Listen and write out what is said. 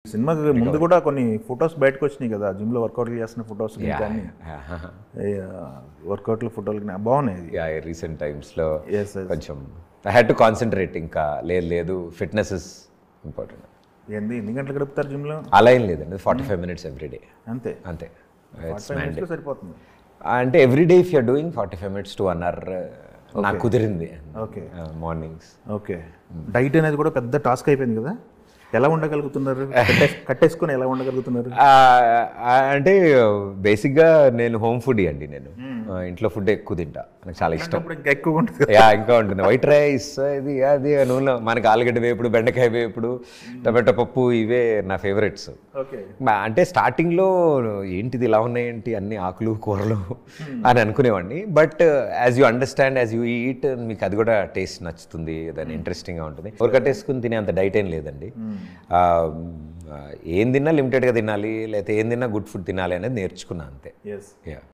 సినిమాకి ముందు కూడా కొన్ని ఫొటోస్ బయటకు వచ్చినాయి కదా, జిమ్లో వర్కౌట్లు చేస్తున్న ఫొటోస్ కానీ వర్కౌట్ల ఫోటోలు బాగున్నాయి. రీసెంట్ టైమ్స్లో కొంచెం ఐ హ్యాడ్ టు కాన్సన్ట్రేట్. ఇంకా లేదు ఫిట్నెస్ ఇస్ ఇంపార్టెంట్. ఏంది ఎన్ని గంటలు గడుపుతారు జిమ్లో? అలా ఏం లేదండి, 45 minutes ఎవ్రీడే. అంతే అంతే సరిపోతుంది. అంటే everyday if you're doing 45 minutes to 1 hour నాకు కుదిరింది. Okay, mornings. ఓకే. డైట్ అనేది కూడా పెద్ద టాస్క్ అయిపోయింది కదా, ఎలా ఉండగలుగుతున్నారు? కట్టేసుకొని ఎలా ఉండగలుగుతున్నారు? అంటే బేసిక్గా నేను హోమ్ ఫుడ్ అండి. నేను ఇంట్లో ఫుడ్ ఎక్కువ తింటా, నాకు చాలా ఇష్టం. ఇంకా ఎక్కువ ఉంటుంది. ఇంకా ఉంటుంది. వైట్ రైస్ ఇది అది నూనె, మనకి ఆలుగడ్డ వేపుడు, బెండకాయ వేపుడు, టమాటో పప్పు, ఇవే నా ఫేవరెట్స్. అంటే స్టార్టింగ్లో ఏంటిది ఇలా ఉన్నాయేంటి అన్ని ఆకులు కూరలు అని అనుకునేవాడిని. But as you understand, as you eat, మీకు అది కూడా టేస్ట్ నచ్చుతుంది, దాన్ని ఇంట్రెస్టింగ్గా ఉంటుంది. కట్టేసుకుని తినే అంత డైట్ ఏం లేదండి. ఏం తిన్నా లిమిటెడ్గా తినాలి, లేకపోతే ఏం తిన్నా గుడ్ ఫుడ్ తినాలి అనేది నేర్చుకున్నా అంతే.